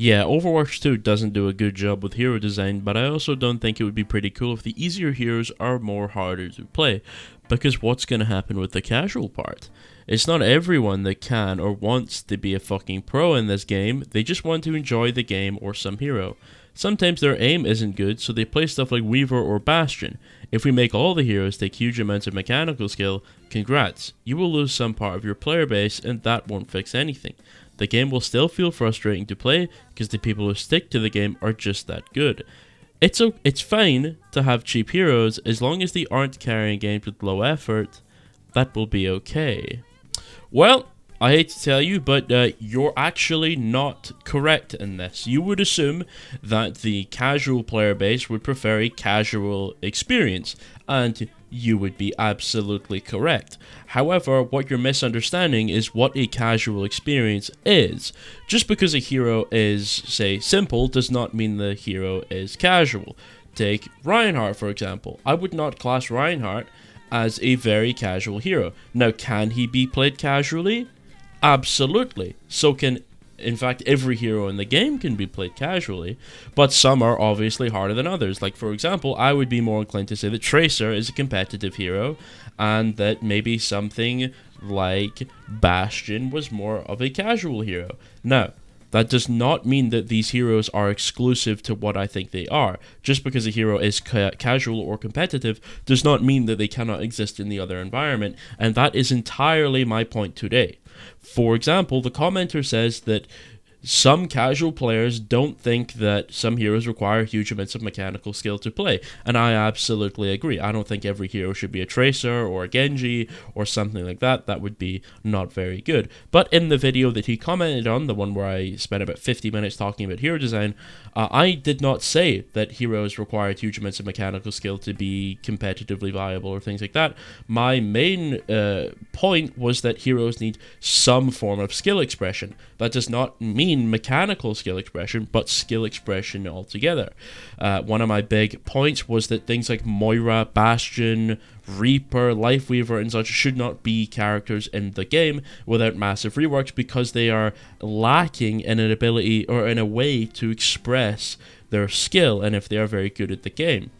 Yeah, Overwatch 2 doesn't do a good job with hero design, but I also don't think it would be pretty cool if the easier heroes are more harder to play, because what's going to happen with the casual part? It's not everyone that can or wants to be a fucking pro in this game, they just want to enjoy the game or some hero. Sometimes their aim isn't good, so they play stuff like Weaver or Bastion. If we make all the heroes take huge amounts of mechanical skill, congrats, you will lose some part of your player base and that won't fix anything. The game will still feel frustrating to play because the people who stick to the game are just that good. It's fine to have cheap heroes as long as they aren't carrying games with low effort, that will be okay. Well, I hate to tell you, but you're actually not correct in this. You would assume that the casual player base would prefer a casual experience, and you would be absolutely correct. However, what you're misunderstanding is what a casual experience is. Just because a hero is, say, simple does not mean the hero is casual. Take Reinhardt, for example. I would not class Reinhardt as a very casual hero. Now, can he be played casually? Absolutely. So can, in fact, every hero in the game can be played casually, but some are obviously harder than others. Like, for example, I would be more inclined to say that Tracer is a competitive hero, and that maybe something like Bastion was more of a casual hero. Now, that does not mean that these heroes are exclusive to what I think they are. Just because a hero is casual or competitive does not mean that they cannot exist in the other environment, and that is entirely my point today. For example, the commenter says that some casual players don't think that some heroes require huge amounts of mechanical skill to play, and I absolutely agree. I don't think every hero should be a Tracer or a Genji or something like that. That would be not very good. But in the video that he commented on, the one where I spent about 50 minutes talking about hero design, I did not say that heroes required huge amounts of mechanical skill to be competitively viable or things like that. My main point was that heroes need some form of skill expression. That does not mean mechanical skill expression, but skill expression altogether. One of my big points was that things like Moira, Bastion, Reaper, Lifeweaver, and such should not be characters in the game without massive reworks because they are lacking in an ability or in a way to express their skill, and if they are very good at the game.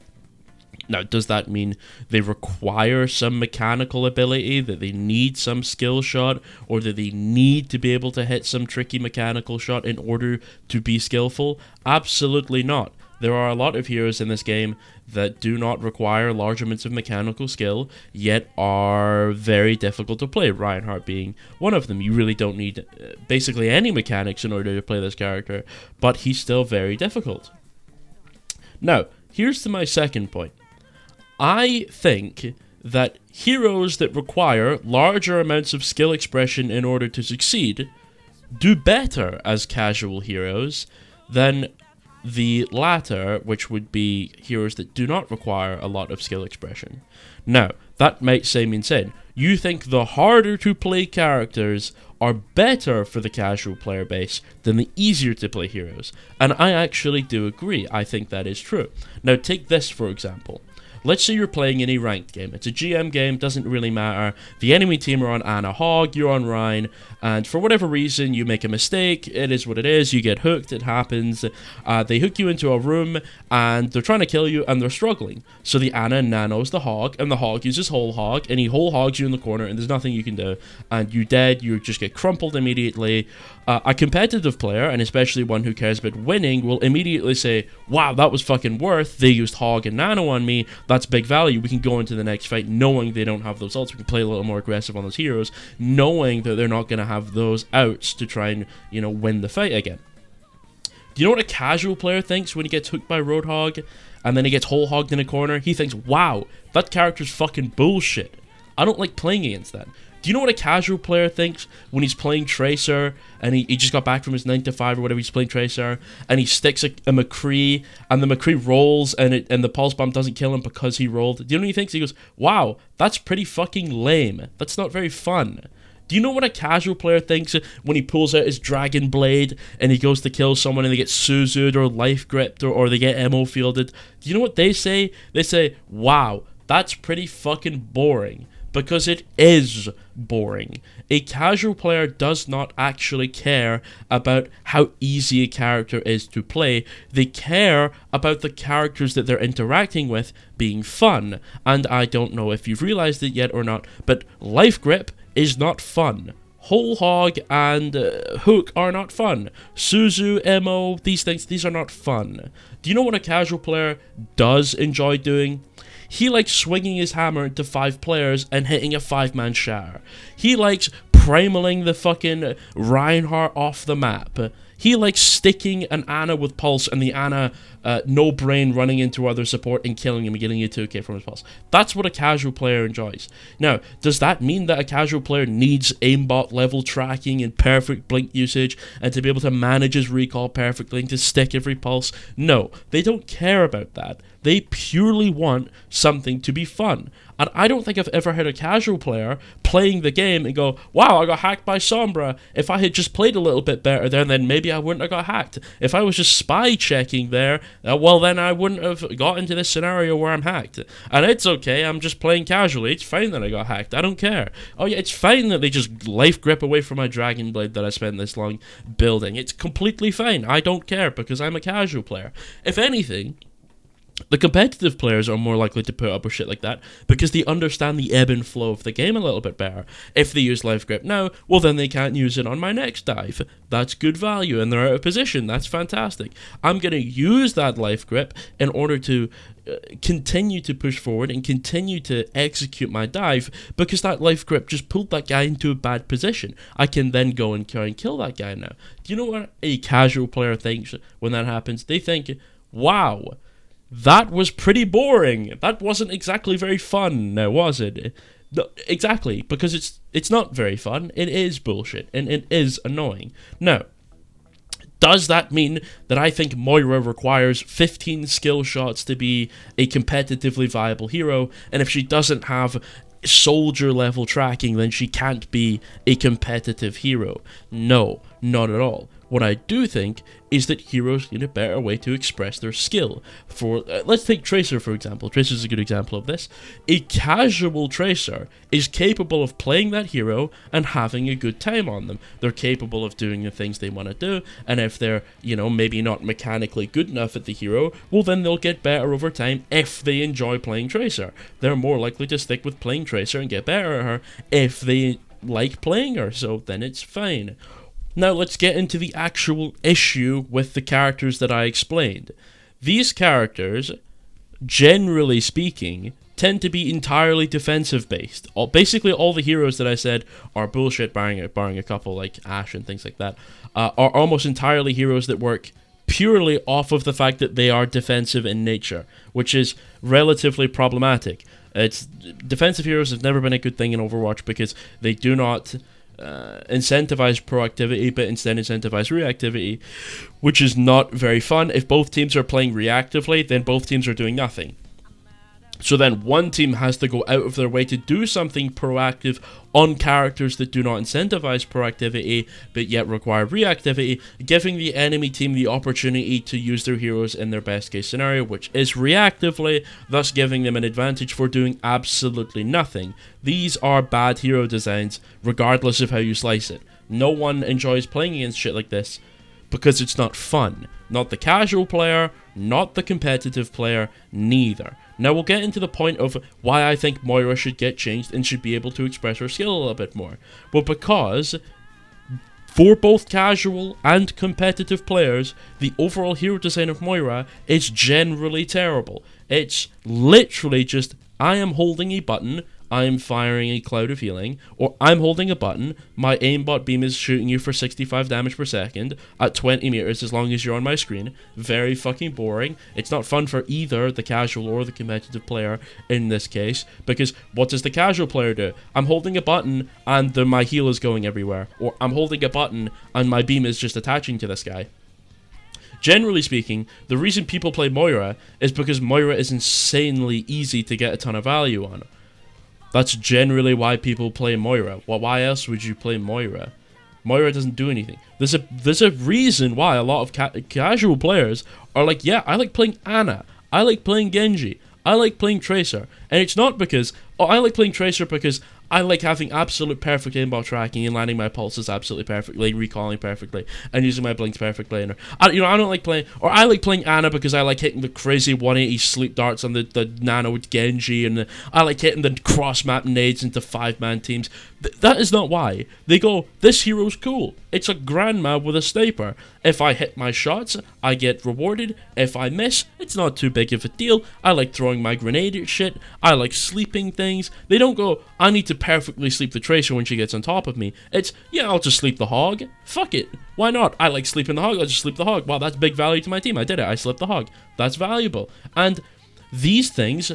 Now, does that mean they require some mechanical ability, that they need some skill shot, or that they need to be able to hit some tricky mechanical shot in order to be skillful? Absolutely not. There are a lot of heroes in this game that do not require large amounts of mechanical skill, yet are very difficult to play, Reinhardt being one of them. You really don't need basically any mechanics in order to play this character, but he's still very difficult. Now, here's to my second point. I think that heroes that require larger amounts of skill expression in order to succeed do better as casual heroes than the latter, which would be heroes that do not require a lot of skill expression. Now, that might seem insane. You think the harder to play characters are better for the casual player base than the easier to play heroes, and I actually do agree. I think that is true. Now, take this for example. Let's say you're playing any ranked game. It's a GM game, doesn't really matter. The enemy team are on Ana Hog, you're on Rhine, and for whatever reason, you make a mistake. It is what it is. You get hooked. It happens. They hook you into a room, and they're trying to kill you, and they're struggling. So the Ana nanos the Hog, and the Hog uses Whole Hog, and he Whole Hogs you in the corner, and there's nothing you can do. And you're dead. You just get crumpled immediately. A competitive player, and especially one who cares about winning, will immediately say, wow, that was fucking worth. They used Hog and Nano on me. That's big value. We can go into the next fight knowing they don't have those ults. We can play a little more aggressive on those heroes, knowing that they're not going to have those outs to try and, win the fight again. Do you know what a casual player thinks when he gets hooked by Roadhog and then he gets Whole Hogged in a corner? He thinks, wow, that character's fucking bullshit. I don't like playing against that. Do you know what a casual player thinks when he's playing Tracer and he just got back from his 9 to 5 or whatever, he's playing Tracer, and he sticks a McCree and the McCree rolls and the pulse bomb doesn't kill him because he rolled? Do you know what he thinks? He goes, wow, that's pretty fucking lame. That's not very fun. Do you know what a casual player thinks when he pulls out his Dragon Blade and he goes to kill someone and they get Suzu'd or life gripped or they get emo fielded? Do you know what they say? They say, wow, that's pretty fucking boring. because it is boring. A casual player does not actually care about how easy a character is to play. They care about the characters that they're interacting with being fun. And I don't know if you've realized it yet or not, but Life Grip is not fun. Whole Hog and Hook are not fun. Suzu, Emo, these are not fun. Do you know what a casual player does enjoy doing? He likes swinging his hammer into 5 players and hitting a 5-man shatter. He likes primaling the fucking Reinhardt off the map. He likes sticking an Ana with pulse and the Ana no brain running into other support and killing him and getting a 2k from his pulse. That's what a casual player enjoys. Now, does that mean that a casual player needs aimbot level tracking and perfect blink usage and to be able to manage his recall perfectly and to stick every pulse? No, they don't care about that. They purely want something to be fun. And I don't think I've ever had a casual player playing the game and go, wow, I got hacked by Sombra. If I had just played a little bit better there, then maybe I wouldn't have got hacked. If I was just spy checking there, well, then I wouldn't have got into this scenario where I'm hacked. And it's okay, I'm just playing casually. It's fine that I got hacked. I don't care. Oh yeah, it's fine that they just life grip away from my Dragon Blade that I spent this long building. It's completely fine. I don't care because I'm a casual player. If anything, the competitive players are more likely to put up with shit like that because they understand the ebb and flow of the game a little bit better. If they use Life Grip now, well then they can't use it on my next dive. That's good value and they're out of position. That's fantastic. I'm going to use that Life Grip in order to continue to push forward and continue to execute my dive because that Life Grip just pulled that guy into a bad position. I can then go and try and kill that guy now. Do you know what a casual player thinks when that happens? They think, wow, that was pretty boring. That wasn't exactly very fun, now was it? No, exactly, because it's not very fun. It is bullshit, and it is annoying. Now, does that mean that I think Moira requires 15 skill shots to be a competitively viable hero, and if she doesn't have soldier level tracking, then she can't be a competitive hero? No, not at all. What I do think is that heroes need a better way to express their skill. For let's take Tracer, for example. Tracer is a good example of this. A casual Tracer is capable of playing that hero and having a good time on them. They're capable of doing the things they want to do, and if they're, maybe not mechanically good enough at the hero, well then they'll get better over time if they enjoy playing Tracer. They're more likely to stick with playing Tracer and get better at her if they like playing her, so then it's fine. Now let's get into the actual issue with the characters that I explained. These characters, generally speaking, tend to be entirely defensive based. Basically all the heroes that I said are bullshit, barring a couple like Ashe and things like that, are almost entirely heroes that work purely off of the fact that they are defensive in nature, which is relatively problematic. Defensive heroes have never been a good thing in Overwatch because they do not incentivize proactivity, but instead incentivize reactivity, which is not very fun. If both teams are playing reactively, then both teams are doing nothing. So then one team has to go out of their way to do something proactive on characters that do not incentivize proactivity, but yet require reactivity, giving the enemy team the opportunity to use their heroes in their best case scenario, which is reactively, thus giving them an advantage for doing absolutely nothing. These are bad hero designs, regardless of how you slice it. No one enjoys playing against shit like this, because it's not fun. Not the casual player, not the competitive player, neither. Now we'll get into the point of why I think Moira should get changed and should be able to express her skill a little bit more. Well, because for both casual and competitive players, the overall hero design of Moira is generally terrible. It's literally just, I am holding a button, I am firing a cloud of healing, or I'm holding a button, my aimbot beam is shooting you for 65 damage per second at 20 meters as long as you're on my screen. Very fucking boring. It's not fun for either the casual or the competitive player in this case, because what does the casual player do? I'm holding a button and my heal is going everywhere, or I'm holding a button and my beam is just attaching to this guy. Generally speaking, the reason people play Moira is because Moira is insanely easy to get a ton of value on. That's generally why people play Moira. Well, why else would you play Moira? Moira doesn't do anything. There's a reason why a lot of casual players are like, yeah, I like playing Ana. I like playing Genji. I like playing Tracer, and it's not because, oh, I like playing Tracer because I like having absolute perfect aimbot tracking and landing my pulses absolutely perfectly, recalling perfectly, and using my blinks perfectly. And I don't like playing, or I like playing Ana because I like hitting the crazy 180 sleep darts on the Nano Genji, and I like hitting the cross map nades into 5-man teams. That is not why. They go, this hero's cool. It's a grandma with a sniper. If I hit my shots, I get rewarded. If I miss, it's not too big of a deal. I like throwing my grenade at shit. I like sleeping things. They don't go, I need to perfectly sleep the Tracer when she gets on top of me. It's, yeah, I'll just sleep the Hog. Fuck it. Why not? I like sleeping the Hog. I'll just sleep the Hog. Wow, that's big value to my team. I did it. I slept the Hog. That's valuable. And these things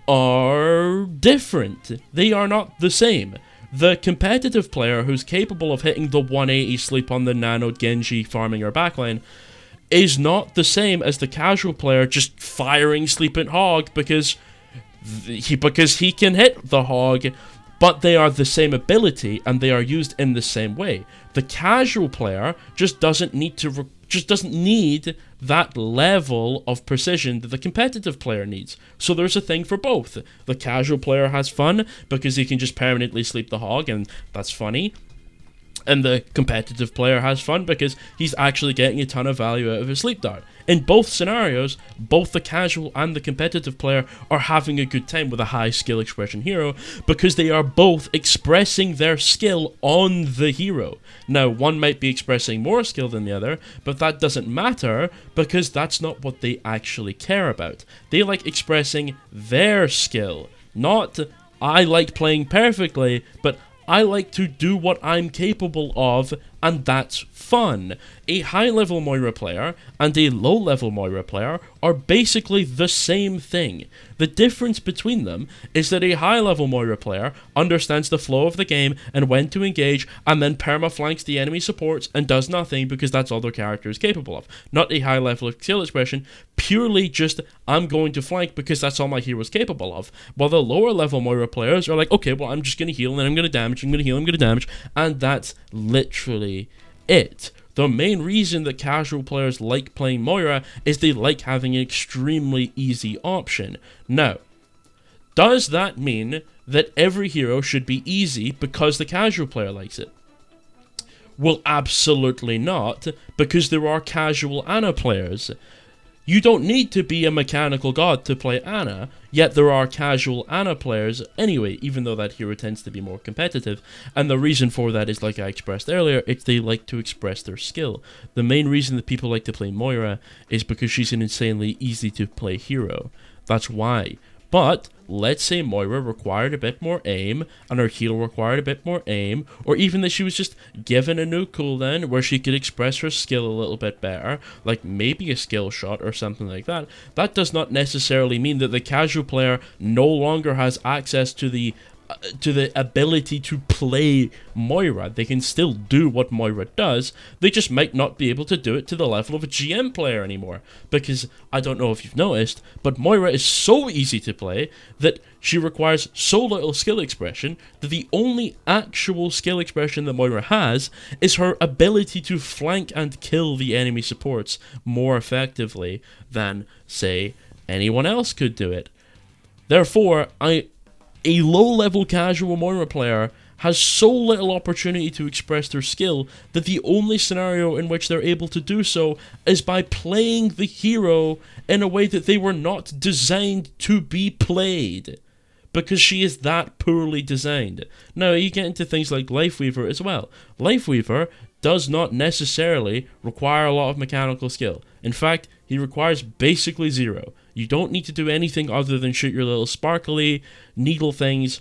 are different. They are not the same. The competitive player who's capable of hitting the 180 sleep on the Nano Genji farming her backline is not the same as the casual player just firing Sleeping Hog because he can hit the Hog, but they are the same ability and they are used in the same way. The casual player just doesn't need that level of precision that the competitive player needs. So there's a thing for both. The casual player has fun because he can just permanently sleep the Hog, and that's funny. And the competitive player has fun because he's actually getting a ton of value out of his sleep dart. In both scenarios, both the casual and the competitive player are having a good time with a high skill expression hero because they are both expressing their skill on the hero. Now, one might be expressing more skill than the other, but that doesn't matter because that's not what they actually care about. They like expressing their skill, not I like playing perfectly, but I like to do what I'm capable of, and that's fun. A high-level Moira player and a low-level Moira player are basically the same thing. The difference between them is that a high-level Moira player understands the flow of the game and when to engage, and then perma-flanks the enemy supports and does nothing because that's all their character is capable of. Not a high-level skill expression, purely just, I'm going to flank because that's all my hero is capable of. While the lower-level Moira players are like, okay, well, I'm just going to heal, and then I'm going to damage, I'm going to heal, I'm going to damage, and that's literally it. The main reason that casual players like playing Moira is they like having an extremely easy option. Now, does that mean that every hero should be easy because the casual player likes it? Well, absolutely not, because there are casual Ana players. You don't need to be a mechanical god to play Ana, yet there are casual Ana players anyway, even though that hero tends to be more competitive. And the reason for that is, like I expressed earlier, it's they like to express their skill. The main reason that people like to play Moira is because she's an insanely easy to play hero. That's why. But let's say Moira required a bit more aim, and her heal required a bit more aim, or even that she was just given a new cooldown where she could express her skill a little bit better, like maybe a skill shot or something like that. That does not necessarily mean that the casual player no longer has access to the ability to play Moira. They can still do what Moira does, they just might not be able to do it to the level of a GM player anymore, because I don't know if you've noticed, but Moira is so easy to play that she requires so little skill expression that the only actual skill expression that Moira has is her ability to flank and kill the enemy supports more effectively than, say, anyone else could do it. Therefore, a low-level casual Moira player has so little opportunity to express their skill that the only scenario in which they're able to do so is by playing the hero in a way that they were not designed to be played, because she is that poorly designed. Now, you get into things like Lifeweaver as well. Lifeweaver does not necessarily require a lot of mechanical skill. In fact, he requires basically zero. You don't need to do anything other than shoot your little sparkly needle things,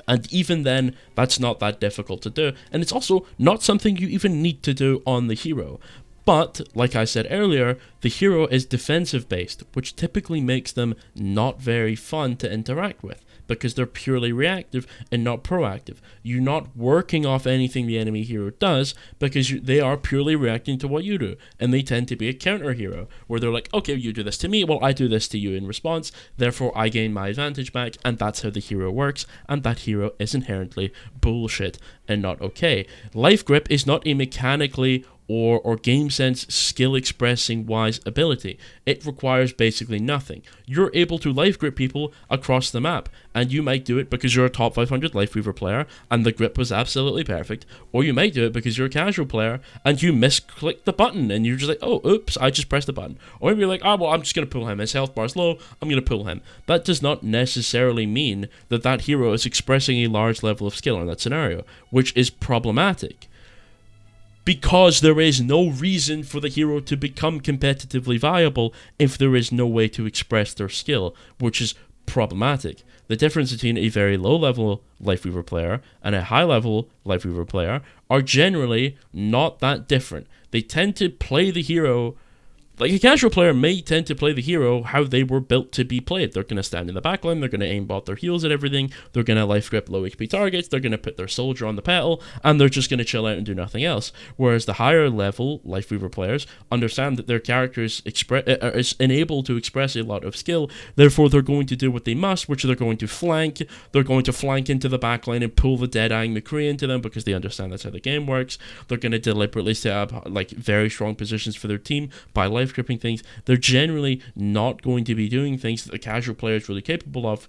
and even then, that's not that difficult to do, and it's also not something you even need to do on the hero. But, like I said earlier, the hero is defensive based, which typically makes them not very fun to interact with, because they're purely reactive and not proactive. You're not working off anything the enemy hero does, because they are purely reacting to what you do, and they tend to be a counter hero, where they're like, okay, you do this to me, well, I do this to you in response, therefore I gain my advantage back, and that's how the hero works, and that hero is inherently bullshit and not okay. Life Grip is not a mechanically or game sense skill expressing wise ability. It requires basically nothing. You're able to life grip people across the map, and you might do it because you're a top 500 Life Weaver player and the grip was absolutely perfect, or you might do it because you're a casual player and you misclick the button and you're just like, oh, oops, I just pressed the button. Or maybe you're like, oh, well, I'm just going to pull him. His health bar's low, I'm going to pull him. That does not necessarily mean that that hero is expressing a large level of skill in that scenario, which is problematic. Because there is no reason for the hero to become competitively viable if there is no way to express their skill, which is problematic. The difference between a very low level Life Weaver player and a high level Life Weaver player are generally not that different. They tend to play the hero. Like, a casual player may tend to play the hero how they were built to be played. They're going to stand in the backline, they're going to aimbot their heals at everything, they're going to life grip low HP targets, they're going to put their soldier on the pedal, and they're just going to chill out and do nothing else. Whereas the higher level Life Weaver players understand that their character is enabled to express a lot of skill, therefore they're going to do what they must, which they're going to flank into the backline and pull the Dead-Eyeing McCree into them because they understand that's how the game works. They're going to deliberately set up like very strong positions for their team by life gripping things. They're generally not going to be doing things that the casual player is really capable of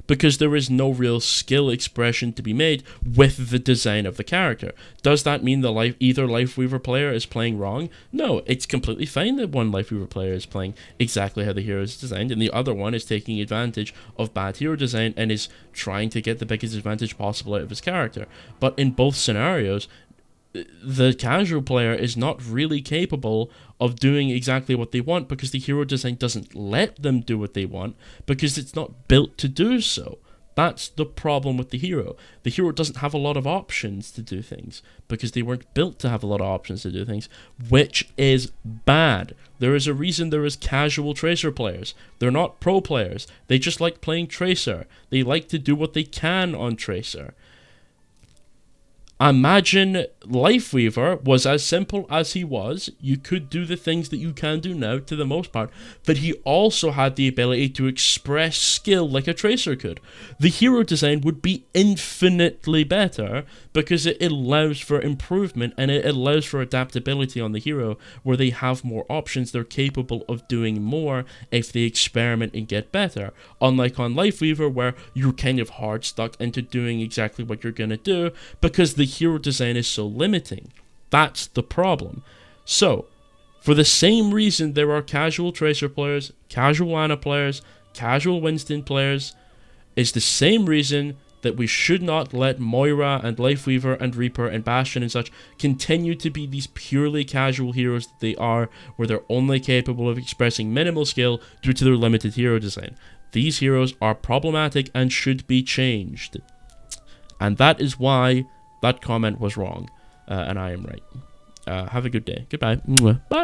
because there is no real skill expression to be made with the design of the character. Does that mean that either Life Weaver player is playing wrong? No, it's completely fine that one Life Weaver player is playing exactly how the hero is designed and the other one is taking advantage of bad hero design and is trying to get the biggest advantage possible out of his character. But in both scenarios, the casual player is not really capable of doing exactly what they want because the hero design doesn't let them do what they want because it's not built to do so. That's the problem with the hero. The hero doesn't have a lot of options to do things because they weren't built to have a lot of options to do things, which is bad. There is a reason there is casual Tracer players. They're not pro players. They just like playing Tracer. They like to do what they can on Tracer. Imagine Life Weaver was as simple as he was. You could do the things that you can do now to the most part, but he also had the ability to express skill like a Tracer could. The hero design would be infinitely better because it allows for improvement and it allows for adaptability on the hero where they have more options. They're capable of doing more if they experiment and get better. Unlike on Life Weaver where you're kind of hard stuck into doing exactly what you're going to do because the hero design is so limiting. That's the problem. So, for the same reason there are casual Tracer players, casual Ana players, casual Winston players, is the same reason that we should not let Moira and Life Weaver and Reaper and Bastion and such continue to be these purely casual heroes that they are, where they're only capable of expressing minimal skill due to their limited hero design. These heroes are problematic and should be changed. And that is why that comment was wrong, and I am right. Have a good day. Goodbye. Bye.